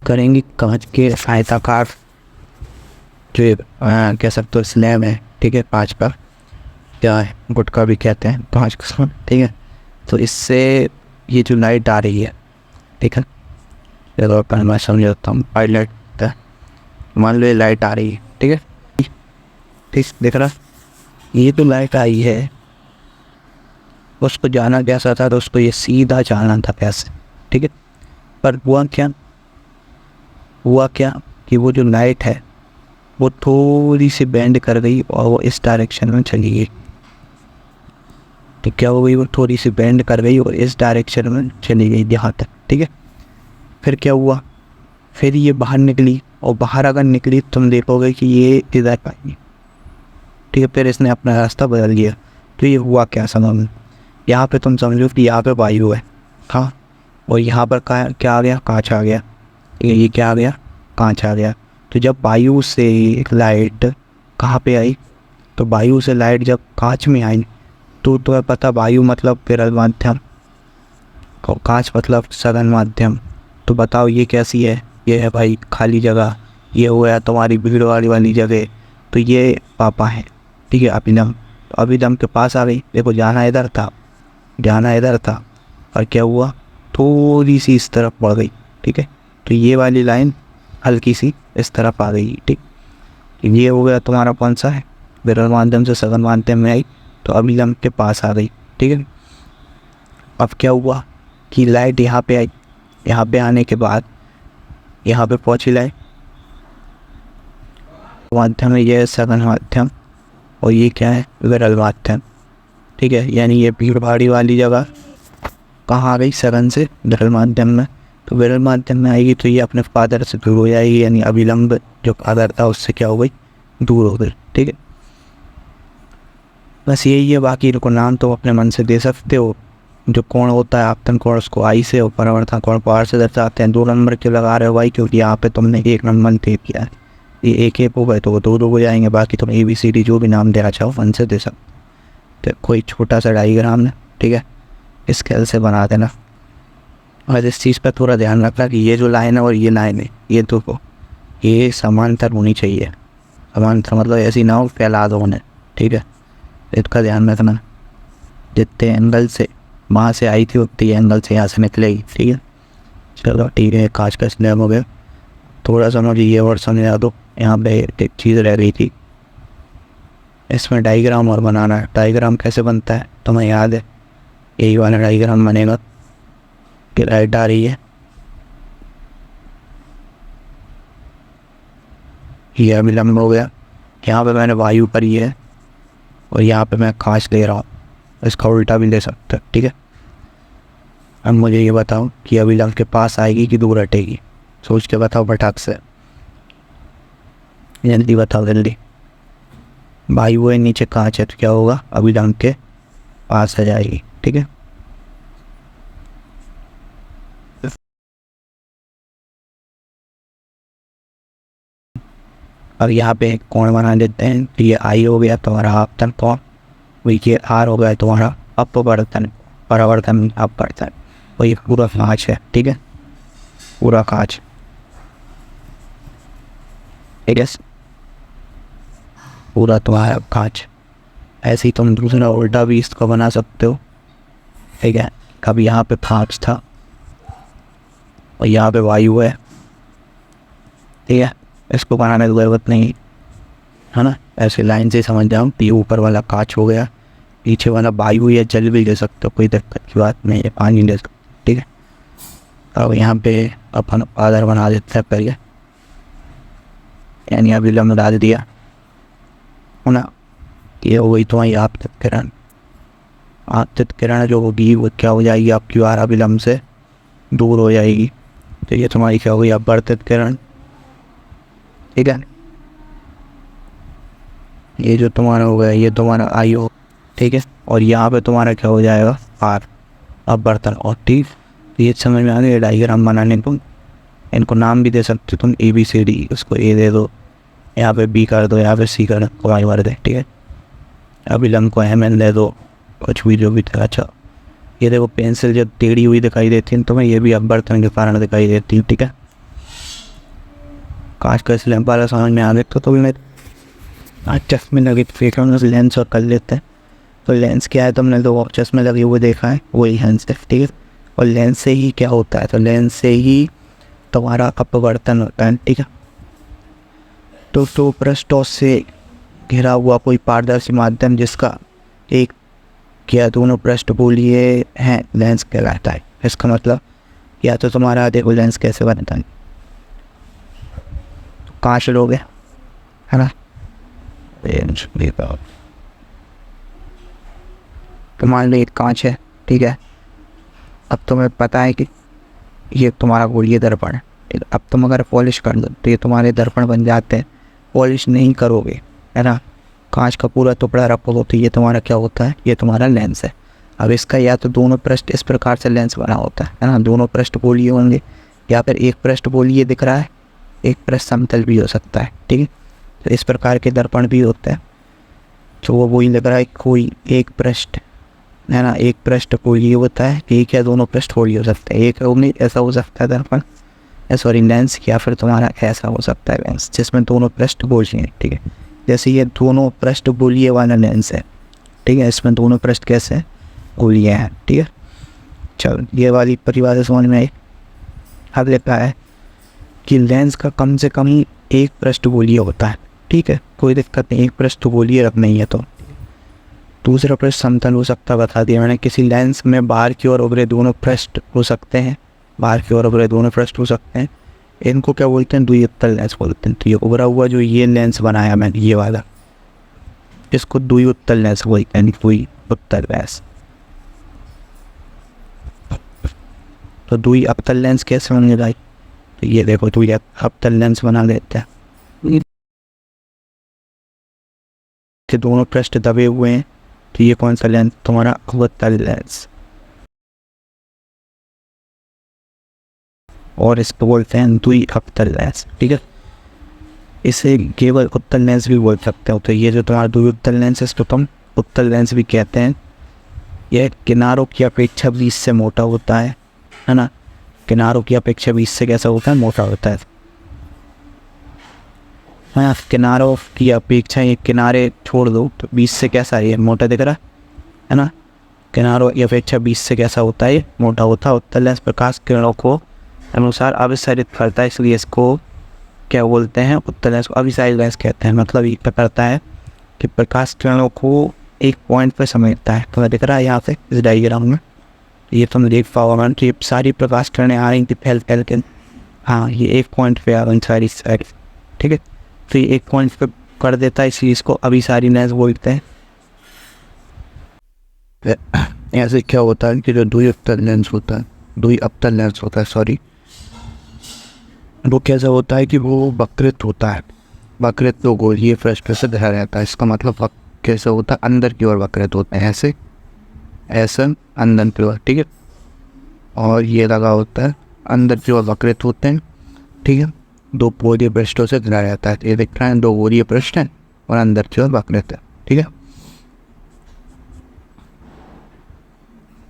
करेंगे कांच के आयताकार जो ये कह सकते हो स्लैब है, ठीक है, कांच का, क्या है, गुटका भी कहते हैं कांच का, ठीक है। तो इससे ये जो लाइट आ रही है, ठीक है, चलो अपन मैं समझाता हूँ। पायलट मान लो ये लाइट आ रही है, ठीक है, ठीक दिख रहा, ये तो लाइट आई है, उसको जाना कैसा था, तो उसको ये सीधा जाना था कैसे, ठीक है। पर हुआ क्या कि वो जो लाइट है वो थोड़ी सी बेंड कर गई और वो इस डायरेक्शन में चली गई। तो क्या हो गई, वो थोड़ी सी बेंड कर गई और इस डायरेक्शन में चली गई यहाँ तक, ठीक है। फिर क्या हुआ, फिर ये बाहर निकली, और बाहर अगर निकली तुम देखोगे कि ये इधर आई, ठीक है। फिर इसने अपना रास्ता बदल लिया। तो ये हुआ क्या समझ में, यहाँ पे तुम समझो कि यहाँ पे वायु है, हाँ, और यहाँ पर क्या आ गया, कांच आ गया, ठीक है। ये क्या आ गया, कांच आ गया। तो जब वायु से लाइट कहाँ पे आई, तो वायु से लाइट जब कांच में आई, तो तुम्हें पता वायु मतलब विरल माध्यम और कांच मतलब सघन माध्यम। तो बताओ ये कैसी है, ये है भाई खाली जगह, ये हुआ तुम्हारी भीड़ वाली जगह। तो ये पापा है, ठीक है, अभिनम। तो अभिनम के पास आ गई, देखो जाना इधर था, जाना इधर था, और क्या हुआ, थोड़ी सी इस तरफ बढ़ गई, ठीक है। तो ये वाली लाइन हल्की सी इस तरफ आ गई, ठीक। ये हो गया तुम्हारा कौन सा है, विरल माध्यम से सघन माध्यम में आई, तो अभिलंब के पास आ गई, ठीक है। अब क्या हुआ कि लाइट यहाँ पे आई, यहाँ पे आने के बाद यहाँ पे पहुँची लाइट, माध्यम है, ये है सघन माध्यम, और ये क्या है, विरल माध्यम, ठीक है। यानी ये भीड़ भाड़ी वाली जगह कहाँ आ गई, सघन से विरल माध्यम में। तो विरल माध्यम में आएगी तो ये अपने फादर से दूर हो जाएगी, यानी अभिलंब जो फादर था उससे क्या हो गई, दूर हो गई, ठीक है। बस यही है, बाकी इनको नाम तो अपने मन से दे सकते हो। जो कोण होता है आपतन कोण, उसको आई से, और परावर्तन कोण पार से दर्शाते हैं। 2 नंबर के लगा रहे हो भाई, क्योंकि यहाँ पे तुमने 1 नंबर दे दिया है, ये एक हो गए तो वो 2 हो जाएंगे। बाकी तुम ABCD जो भी नाम देना चाहो मन से दे सकते। तो कोई छोटा सा डायग्राम है, ठीक है, स्केल से बना देना। और इस चीज़ पर थोड़ा ध्यान रखना कि ये जो लाइन है और ये लाइन है, ये दो ये समांतर होनी चाहिए। समांतर मतलब ऐसी ना हो फैला दो उन्हें, ठीक है। इसका ध्यान रखना, जितने एंगल से वहाँ से आई थी उतनी एंगल से यहाँ से निकलेगी, ठीक है। चलो ठीक है, कांच का स्लैब हो गया। थोड़ा सा मुझे ये और समझा दो, यहाँ पे एक चीज़ रह गई थी, इसमें डायग्राम और बनाना है। डायग्राम कैसे बनता है तुम्हें याद है, यही वाला डायग्राम बनेगा कि लाइट आ रही है, ये अभिलंब हो गया, यहाँ पे मैंने वायु करी है, और यहाँ पे मैं कांच ले रहा हूँ, इसका उल्टा भी ले सकते हैं, ठीक है। अब मुझे ये बताओ कि अभिलंब के पास आएगी कि दूर हटेगी, सोच के बताओ फटाक से, जल्दी बताओ जल्दी। वायु है, नीचे कांच है, तो क्या होगा, अभिलंब के पास आ जाएगी, ठीक है। अब यहाँ पे एक कोण बना देते हैं, तो ये आई हो गया तुम्हारा आपतन कोण, ये आर हो गया तुम्हारा अपवर्तन, परावर्तन अपवर्तन, और ये पूरा कांच है, ठीक है, पूरा कांच, ठीक है, पूरा तुम्हारा कांच। ऐसे ही तुम दूसरा उल्टा भी इसको बना सकते हो, ठीक है। कभी यहाँ पे कांच था और यहाँ पे वायु है, ठीक है, इसको बनाने की ज़रूरत नहीं है ना, ऐसे लाइन से समझ जाओ। ये ऊपर वाला कांच हो गया, पीछे वाला वायु या जल भी ले सकते हो, कोई दिक्कत की बात नहीं है, पानी ले सकते, ठीक है। अब यहाँ पे अपन आधार बना देते हैं करिए, यानी अभिलंब डाल दिया है ना। ये हो गई तुम्हारी आपतित किरण। आपतित किरण जो होगी वो क्या हो जाएगी, आपकी वार अभिलंब से दूर हो जाएगी, तो ये तुम्हारी क्या होगी, अपवर्तित किरण, ठीक है। ये जो तुम्हारा हो गया ये तुम्हारा आई हो, ठीक है, और यहाँ पे तुम्हारा क्या हो जाएगा, आर अपवर्तन, और ठीक। ये समझ में आ गया डायग्राम बनाने को। इनको नाम भी दे सकते हो तुम, ABCD, उसको A दे दो, यहाँ पे B कर दो, यहाँ पे C कर दो, Y कर दे, ठीक है। अभिलंब को MN दे दो, कुछ भी जो भी था। अच्छा ये देखो पेंसिल जब टेढ़ी हुई दिखाई देती है तुम्हें, ये भी अपवर्तन के कारण दिखाई देती है, ठीक है। कांच का स्लैब वाला समझ में आ गया तो मैं आज चश्मे लगे देख रहा हूँ लेंस और कर लेते हैं। तो लेंस क्या है, तुमने तो चश्मे लगे हुए देखा है, वही लेंस है, ठीक है। और लेंस से ही क्या होता है, तो लेंस से ही तुम्हारा अपवर्तन होता है, ठीक है। तो पृष्ठों से घिरा हुआ कोई पारदर्शी माध्यम जिसका एक या दोनों पृष्ठ बोलिए हैं लेंस कहलाता है। इसका मतलब या तो तुम्हारा देखो लेंस कैसे बनता है, तो कांच लोगे है ना, लेंस तो मान लो एक कांच है, ठीक है। अब तुम्हें पता है कि ये तुम्हारा गोलीय दर्पण है, ठीक है। अब तुम अगर पॉलिश कर दो तो ये तुम्हारे दर्पण बन जाते हैं। पॉलिश नहीं करोगे है ना, कांच का पूरा टुकड़ा रखोगे तो ये तुम्हारा क्या होता है, ये तुम्हारा लेंस है। अब इसका या तो दोनों पृष्ठ इस प्रकार से लेंस बना होता है ना, दोनों पृष्ठ गोलीय होंगे, या फिर एक पृष्ठ गोलीय दिख रहा है, एक पृष्ठ समतल भी हो सकता है, ठीक है। तो इस प्रकार के दर्पण भी होते हैं। तो वो वही लग रहा है कोई एक पृष्ठ है ना, एक पृष्ठ गोलीय होता है, एक या दोनों पृष्ठ गोलीय हो सकते हैं। एक नहीं ऐसा हो सकता है दर्पण, सॉरी लेंस, या फिर तुम्हारा ऐसा हो सकता है लेंस जिसमें दोनों पृष्ठ गोलीय हैं, ठीक है। जैसे ये दोनों पृष्ठ गोलीय वाला लेंस है, ठीक है, इसमें दोनों पृष्ठ कैसे हैं, गोलीय हैं, ठीक है। चलो ये वाली परिभाषा समझ में आई। अब लिखा है कि लेंस का कम से कम एक पृष्ठ गोलीय होता है, ठीक है, कोई दिक्कत नहीं, एक पृष्ठ गोलीय रखना ही है। तो दूसरा पृष्ठ समतल हो सकता है, बता दिया मैंने। किसी लेंस में बाहर की ओर उभरे दोनों पृष्ठ हो सकते हैं, बाहर की ओर उभरे दोनों पृष्ठ हो सकते हैं। इनको क्या बोलते हैं, द्विउत्तल लेंस बोलते हैं। तो ये उभरा हुआ जो ये लेंस बनाया मैंने ये वाला, इसको द्विउत्तल लेंस बोलते हैं, द्विउत्तल लेंस। तो द्वि अवतल लेंस कैसे बन गया, तो ये देखो द्वि अवतल लेंस बना देते हैं, कि दोनों पृष्ठ दबे हुए हैं। तो ये कौन सा लेंस, तुम्हारा अवतल लेंस, और इसको बोलते हैं द्वि अवतल लेंस, ठीक है। इसे केवल उत्तल लेंस भी बोल सकते हो। तो ये जो तुम्हारा द्विउत्तल लेंस है इसको तुम उत्तल लेंस भी कहते हैं। यह किनारों की अपेक्षा 20 से मोटा होता है ना, किनारों की अपेक्षा 20 से कैसा होता है, मोटा होता है। हाँ, किनारों की अपेक्षा, ये किनारे छोड़ दो तो 20 से कैसा है, ये मोटा दिख रहा है ना। किनारों की अपेक्षा 20 से कैसा होता है, ये मोटा होता है। उत्तल लेंस प्रकाश किरणों को अनुसार अभिसारित करता है, इसलिए इसको क्या बोलते हैं, उत्तल लेंस को अभिसारित लेंस कहते हैं। मतलब ये करता है कि प्रकाश किरणों को एक पॉइंट पर समेटता है। तो दिख रहा है यहाँ से इस डायग्राम में, ये तुम देख पाओगे। तो ये सारी प्रकाश किरणें आ रही थी फैल फैल के, हाँ ये एक पॉइंट पे आ रही सारी साइड, ठीक है। तो ये एक पॉइंट पे कर देता है, इसलिए इसको अभिसारी लेंस बोलते हैं। ऐसे क्या होता है कि जो द्विउत्तल लेंस होता है, द्विअवतल लेंस होता है सॉरी, वो कैसा होता है कि वो वक्रित होता है। वक्रित तो गोलीय पृष्ठ से धरा रहता है। इसका मतलब कैसे होता है, अंदर की ओर वक्रित होता है, ऐसे ऐसा अंदर की ओर, ठीक है। और ये लगा होता है अंदर की ओर वक्रित होते हैं, ठीक है। दो गोलीय पृष्ठों से घिरा रहता है। ये दिख रहा है दो गोलीय पृष्ठ हैं और अंदर की ओर वक्रित है, ठीक है।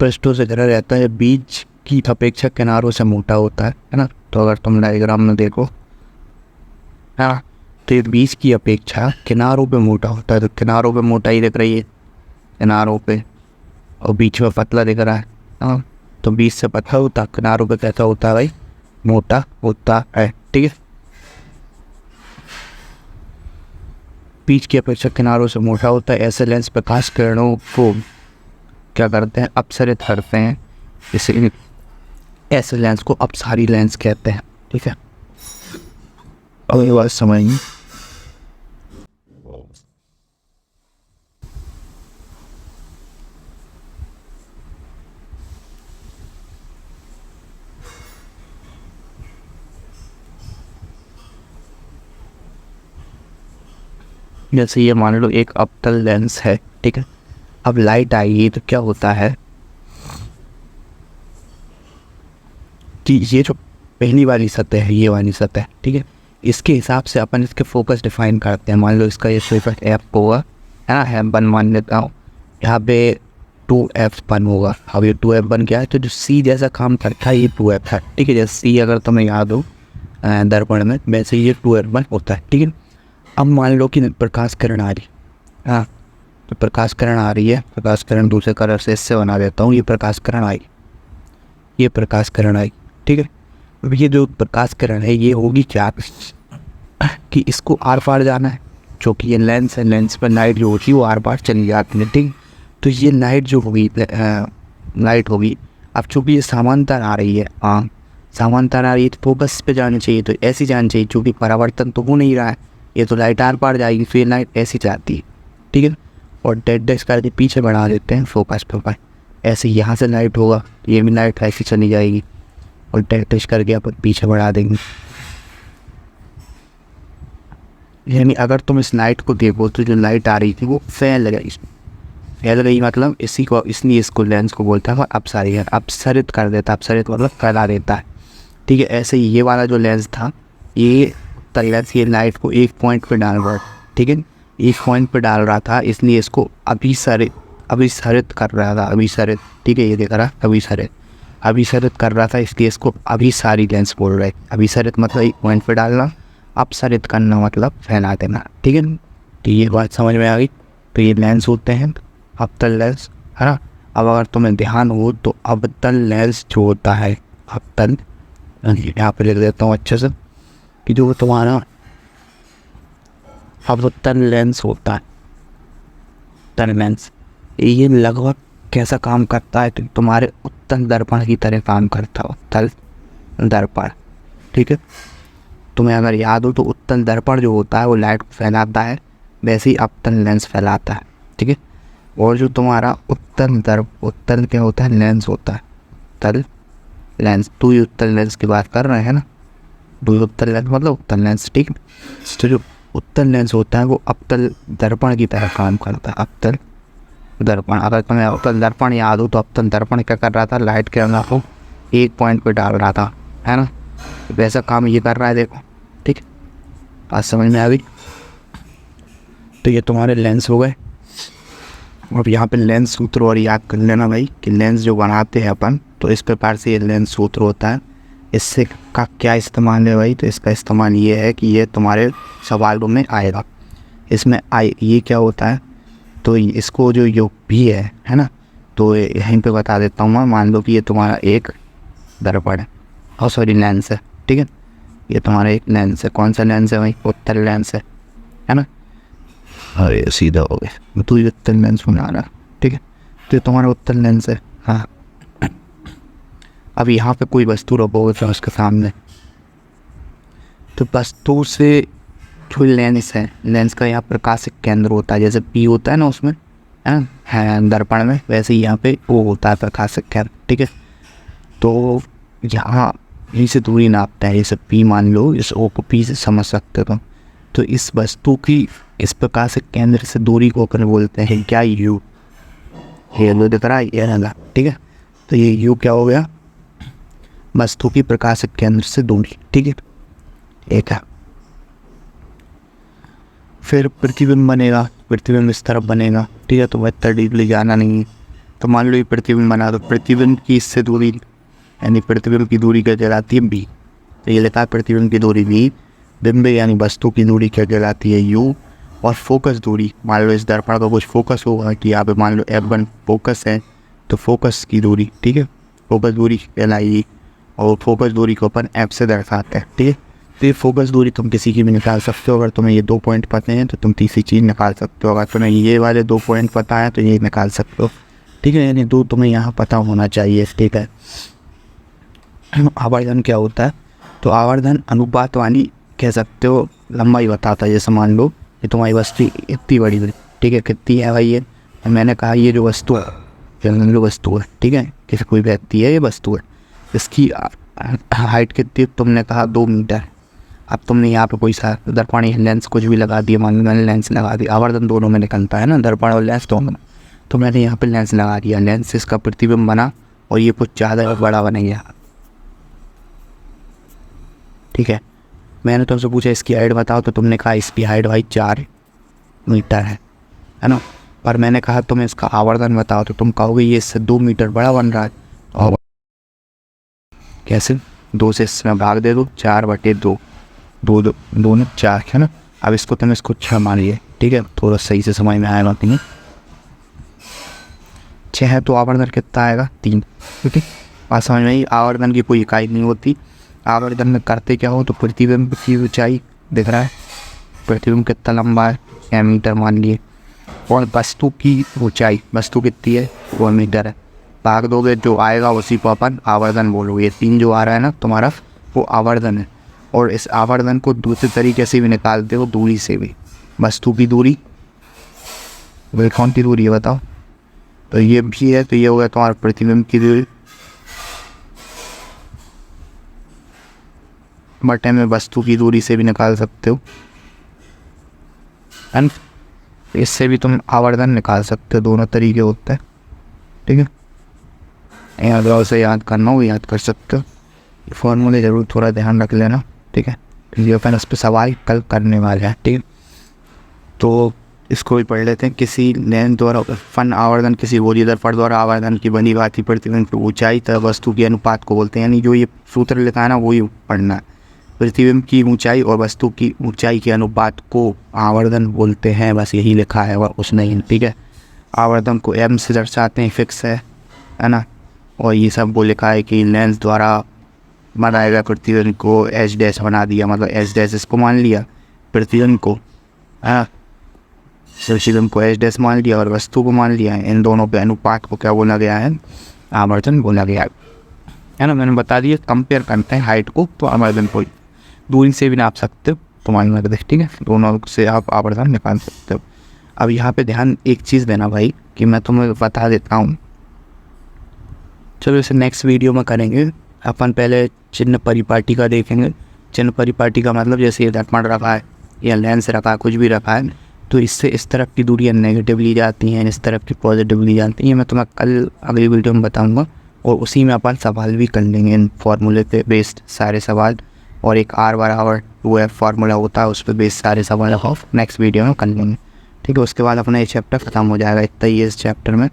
पृष्ठों से घिरा रहता है, बीच की अपेक्षा किनारों से मोटा होता है ना। तो अगर तुम डायग्राम में देखो हाँ, तो ये बीच की अपेक्षा किनारों पे मोटा होता है। तो किनारों पे मोटाई दिख रही है किनारों पे, और बीच में पतला दिख रहा है हाँ। तो बीच से पतला होता, किनारों पे कैसा होता है भाई, मोटा होता है, ठीक है। बीच की अपेक्षा किनारों से मोटा होता है। ऐसे लेंस प्रकाश किरणों को क्या करते हैं, अपसरित करते हैं, इसलिए ऐसे लेंस को अपसारी लेंस कहते हैं, ठीक है। अब ये बात समझिए। जैसे ये मान लो एक अवतल लेंस है, ठीक है। अब लाइट आएगी तो क्या होता है कि ये जो पहली वाली सतह है, ये वाली सतह, ठीक है, इसके हिसाब से अपन इसके फोकस डिफाइन करते हैं। मान लो इसका ये फोकस एफ होगा है ना, M1 मान लेता हूँ, यहाँ पे 2F1 होगा। अब ये 2F1 क्या है, तो जो C जैसा काम करता है ये 2F है, ठीक है। जैसे C अगर तुम्हें याद हो दर्पण में, वैसे ये 2r1 होता है। ठीक है, अब मान लो कि प्रकाश किरण आ रही, हाँ तो प्रकाश किरण आ रही है, प्रकाश किरण दूसरे कलर से इससे बना देता हूँ, ये प्रकाश किरण आई, ये प्रकाश किरण आई। ठीक है, अब ये जो प्रकाश किरण है ये होगी क्या कि इसको आर पार जाना है, जो कि ये लेंस है, लेंस पर लाइट जो होती है वो आर पार चली जाती है। ठीक, तो ये लाइट जो होगी लाइट होगी, अब चूँकि ये समांतर आ रही है, हाँ समांतर आ रही है तो फोकस पे जानी चाहिए, तो ऐसी जानी चाहिए, चूँकि परावर्तन तो हो नहीं रहा है, ये तो लाइट आर पार जाएगी, फिर लाइट ऐसी जाती है। ठीक है, और डेड डैश करके पीछे बढ़ा देते हैं फोकस पे, ऐसे यहाँ से लाइट होगा, ये भी लाइट ऐसी चली जाएगी, और डेड डैश करके अपन पीछे बढ़ा देंगे। यानी अगर तुम इस लाइट को देखो तो जो लाइट आ रही थी वो फैल गई, फैल गई मतलब इसी को, इसलिए इसको लेंस को बोलता है अपसारी, अपसरित कर देता है, अपसरित मतलब फैला देता है। ठीक है, ऐसे ही ये वाला जो लेंस था, ये लेंस ये लाइट को एक पॉइंट पे डाल रहा है। ठीक है, एक पॉइंट पे डाल रहा था, इसलिए इसको अभिसरित कर रहा था, अभिसरित। ठीक है, ये देख रहा अभिसरित कर रहा था, इसलिए इसको अभिसारी लेंस बोल रहे। अभिसरित मतलब एक पॉइंट पे डालना, अपसरित करना मतलब फैला देना। ठीक है, तो ये बात समझ में आ गई। तो ये लेंस होते हैं अवतल लेंस, है ना। अब अगर तुम्हें ध्यान हो तो अवतल लेंस जो होता है, अवतल, यहाँ पे लिख देता हूँ अच्छे से, कि जो तुम्हारा अवतल लेंस होता है, अवतल लेंस, ये लगभग कैसा काम करता है तो तुम्हारे उत्तल दर्पण की तरह काम करता है, उत्तल दर्पण। ठीक है, तुम्हें अगर याद हो तो उत्तल दर्पण जो होता है वो लाइट को फैलाता है, वैसे ही अवतल लेंस फैलाता है। ठीक है, और जो तुम्हारा उत्तल क्या होता है, लेंस होता है, उत्तल लेंस। तो ये उत्तल लेंस की बात कर रहे हैं ना, तो उत्तल लेंस मतलब उत्तल लेंस। ठीक है, तो जो उत्तल लेंस होता है वो अवतल दर्पण की तरह काम करता है, अवतल दर्पण। अगर तुम्हें अवतल दर्पण याद हो तो अवतल दर्पण क्या कर रहा था, लाइट के अंदर को एक पॉइंट पे डाल रहा था, है ना, वैसा काम ये कर रहा है, देखो। ठीक है, आज समझ में आ गई। तो ये तुम्हारे लेंस हो गए। अब यहाँ पे लेंस सूत्र और याद कर लेना भाई, कि लेंस जो बनाते हैं अपन, तो इस प्रकार से ये लेंस सूत्र होता है। इससे का क्या इस्तेमाल है भाई, तो इसका इस्तेमाल ये है कि ये तुम्हारे सवालों में आएगा। इसमें ये क्या होता है, तो इसको जो योग भी है ना, तो यहीं पे बता देता हूँ मैं। मान लो कि ये तुम्हारा एक दर्पण है, और सॉरी लेंस है। ठीक है, ये तुम्हारा एक लेंस है, कौन सा लेंस है भाई, उत्तल लेंस है ना। अरे सीधा हो गया, तू ये उत्तल लेंस बना रहा। ठीक है, तो ये तुम्हारा उत्तल लेंस है। हाँ, अब यहाँ पे कोई वस्तु रखोगे तो उसके सामने, तो वस्तु से जो लेंस है, लेंस का यहाँ प्रकाशिक केंद्र होता है, जैसे पी होता है ना उसमें, है दर्पण में, वैसे ही यहाँ पे ओ होता है प्रकाशिक केंद्र। ठीक है, तो यहाँ यहीं से दूरी नापता है, जैसे पी मान लो, इस ओ को पी से समझ सकते हो। तो इस वस्तु की इस प्रकाशिक केंद्र से दूरी को अपन बोलते हैं क्या, यू। ये लो दिख रहा है, ये रहा। ठीक है, तो ये यू क्या हो गया, वस्तु की प्रकाशिक केंद्र से दूरी। ठीक है, एक है। फिर प्रतिबिंब बनेगा, प्रतिबिंब इस तरफ बनेगा। ठीक है, तो वह तड़ीब ले जाना नहीं है। तो मान लो ये प्रतिबिंब बना, तो प्रतिबिंब की इससे दूरी, यानी प्रतिबिंब की दूरी क्या कहलाती है, बी। तो ये लिखा है प्रतिबिंब की दूरी बी, बिंब यानी वस्तु की दूरी क्या कहलाती है, यू। और फोकस दूरी, मान लो इस दर्पण का कुछ फोकस होगा, कि यहाँ पे मान लो F1 फोकस है, तो फोकस की दूरी, ठीक है, फोकस दूरी कहलाएगी। और फोकस दूरी को अपन F से दर्शाते हैं। ठीक है, तो ये फोकस दूरी तुम किसी की भी निकाल सकते हो। अगर तुम्हें ये 2 पॉइंट पता हैं तो तुम तीसरी चीज़ निकाल सकते हो। अगर तुम्हें ये वाले 2 पॉइंट पता है तो ये निकाल सकते हो। ठीक है, यानी 2 तुम्हें यहाँ पता होना चाहिए। ठीक है, आवर्धन क्या होता है, तो आवर्धन अनुपात वाली कह सकते हो, लंबाई बताता है। जैसे मान लो कि तुम्हारी वस्तु इतनी बड़ी है, ठीक है, कितनी है भाई ये, मैंने कहा ये जो वस्तु है, जो वस्तु है, ठीक है, किसी कोई व्यक्ति है, ये वस्तु है, इसकी हाइट कितनी, तुमने कहा 2 मीटर। अब तुमने यहाँ पे कोई सा दर्पण लेंस कुछ भी लगा दिया, मान लो मैंने लेंस लगा दिया, आवर्धन दोनों में निकलता है ना, दर्पण और लेंस दोनों में, तो मैंने यहाँ पे लेंस लगा दिया, लेंस से इसका प्रतिबिंब बना और ये कुछ ज़्यादा बड़ा बन गया। ठीक है, मैंने तुमसे पूछा इसकी हाइट बताओ, तो तुमने कहा इसकी हाइट भाई 4 मीटर है ना। पर मैंने कहा तुम्हें इसका आवर्धन बताओ, तो तुम कहोगे ये इससे 2 मीटर बड़ा बन रहा है। और कैसे, 2 से इसमें भाग दे दो, 4/2, 2 ने 4 है ना। अब इसको तुम इसको 6 मानिए, ठीक है, थोड़ा सही से समझ में आएगा तुम्हें। 6 है तो आवर्धन कितना आएगा, 3, ठीक है। बात समझ में आई। आवर्धन की कोई इकाई नहीं होती। आवर्धन में करते क्या हो, तो प्रतिबिंब की ऊंचाई दिख रहा है, प्रतिबिंब कितना लंबा है, 6 मीटर मान लिए, और वस्तु की ऊंचाई, वस्तु कितनी है, 2 मीटर है। भाग दोगे, जो आएगा उसी को अपन आवर्धन बोलोगे। 3 जो आ रहा है ना तुम्हारा, वो आवर्धन है। और इस आवर्धन को दूसरे तरीके से भी निकालते हो, दूरी से भी। वस्तु की दूरी, वही कौन सी दूरी है बताओ, तो ये भी है, तो ये हो गया तुम्हारा प्रतिबिंब की दूरी बटे में वस्तु की दूरी से भी निकाल सकते हो, एंड इससे भी तुम आवर्धन निकाल सकते हो। दोनों तरीके होते हैं, ठीक है। यहाँ से याद करना हो याद कर सकते हो। ये फॉर्मूले ज़रूर थोड़ा ध्यान रख लेना, ठीक है, क्योंकि अपन उस पर सवाल कल करने वाले हैं, ठीक है। तो इसको भी पढ़ लेते हैं। किसी लेंस द्वारा फन आवर्धन किसी गोलीय दर्पण द्वारा आवर्धन की बनी भांति प्रतिबिंब की ऊंचाई तथा वस्तु के अनुपात को बोलते हैं। यानी जो ये सूत्र लिखा है ना, वही पढ़ना है। प्रतिबिंब की ऊंचाई और वस्तु की ऊंचाई के अनुपात को आवर्धन बोलते हैं, बस यही लिखा है और कुछ नहीं, ठीक है। आवर्धन को m से दर्शाते हैं, फिक्स है ना। और ये सब वो लिखा है कि लेंस द्वारा बनाए गए प्रतिबिंब को h' बना दिया, मतलब h' इसको मान लिया, प्रतिबिंब को, है ना, प्रतिबिंब को h' मान लिया और वस्तु को मान लिया है। इन दोनों के अनुपात को क्या बोला गया है, आवर्धन बोला गया है ना। मैंने बता दिया, कंपेयर करते हैं हाइट को, तो आवर्धन को दूरी से भी नाप सकते हो, तो मान लग, ठीक है, दोनों से आप आवर्धन निकाल सकते हो। अब यहाँ पे ध्यान एक चीज़ देना भाई, कि मैं तुम्हें बता देता हूँ, चलो इसे नेक्स्ट वीडियो में करेंगे। अपन पहले चिन्ह परिपाटी का देखेंगे। चिन्ह परिपाटी का मतलब जैसे ये दर्पण रखा है या लेंस रखा है, कुछ भी रखा है, तो इससे इस तरफ की दूरियाँ नेगेटिव ली जाती हैं, इस तरफ की पॉजिटिव ली जाती हैं। मैं तुम्हें कल अगली वीडियो में बताऊँगा, और उसी में अपन सवाल भी कर लेंगे इन फार्मूले पे बेस्ड सारे सवाल, और एक R/2F फार्मूला होता है, उस पर बेस्ड सारे सवाल ऑफ नेक्स्ट वीडियो में कर लेंगे, ठीक है। उसके बाद अपना ये चैप्टर ख़त्म हो जाएगा, इतना ही इस चैप्टर में,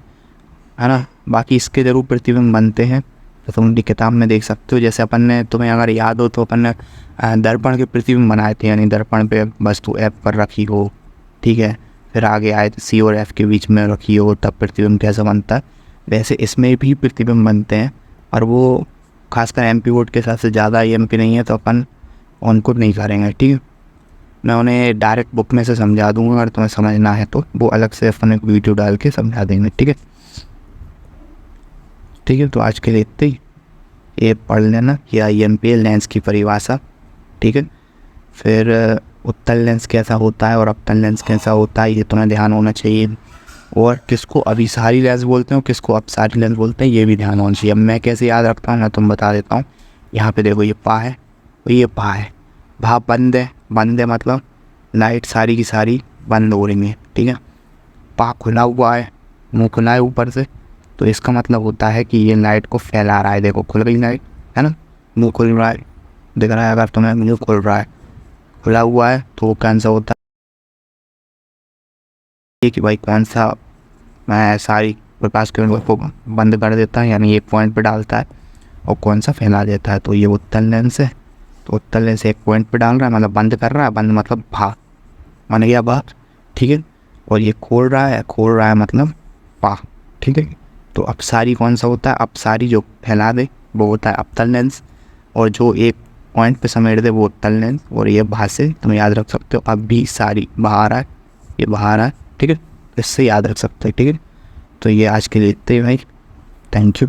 है ना। बाकी इसके ज़रूर प्रतिबिंब बनते हैं, तो तुम उनकी किताब में देख सकते हो। जैसे अपन ने, तुम्हें अगर याद हो तो अपन ने दर्पण के प्रतिबिंब बनाए थे, यानी दर्पण पे वस्तु F पर रखी हो, ठीक है, फिर आगे आए तो C और F के बीच में रखी हो, तब प्रतिबिंब कैसा बनता है। वैसे इसमें भी प्रतिबिंब बनते हैं, और वो खासकर MP बोर्ड के हिसाब से ज़्यादा MP नहीं है, तो अपन उनको नहीं करेंगे, ठीक है। मैं उन्हें डायरेक्ट बुक में से समझा दूँगा, अगर तुम्हें समझना है तो वो अलग से अपन एक वीडियो डाल के समझा देंगे, ठीक है, ठीक है। तो आज के लिए इतना ही, ये पढ़ लेना कि IMP लेंस की परिभाषा, ठीक है। फिर उत्तल लेंस कैसा होता है और अवतल लेंस कैसा होता है, ये तुम्हें ध्यान होना चाहिए। और किसको अभिसारी लेंस बोलते हैं, किसको अपसारी लेंस बोलते हैं, ये भी ध्यान होना चाहिए। अब मैं कैसे याद रखता हूँ, मैं तुम बता देता हूँ। यहाँ पे देखो, ये पा है और ये पा है, भा बंद है, बंद है मतलब लाइट सारी की सारी बंद हो रही है, ठीक है। पा खुला हुआ है, मुँह खुला है ऊपर से, तो इसका मतलब होता है कि ये लाइट को फैला रहा है। देखो खुल गई लाइट, है ना, मुँह खुल रहा है, दिख रहा है अगर तुम्हें, मुँह खुल रहा है, खुला हुआ है, तो वो कौन सा होता है कि भाई कौन सा मैं सारी प्रकाश किरणों को बंद कर देता है, यानी एक पॉइंट पे डालता है, और कौन सा फैला देता है, तो ये उत्तल लेंस है। तो उत्तल लेंस एक पॉइंट पे डाल रहा है, मतलब बंद कर रहा है, बंद मतलब भा, मान गया भा, ठीक है। और ये खोल रहा है मतलब पा, ठीक है। तो अपसारी कौन सा होता है, अपसारी जो फैला दे वो होता है अवतल लेंस, और जो एक पॉइंट पे समेट दे वो उत्तल लेंस। और ये भा से तुम याद रख सकते हो, अब भी सारी बाहर है, ये बाहर है, ठीक है, इससे याद रख सकते हो, ठीक है। तो ये आज के लिए इतने ही भाई, थैंक यू।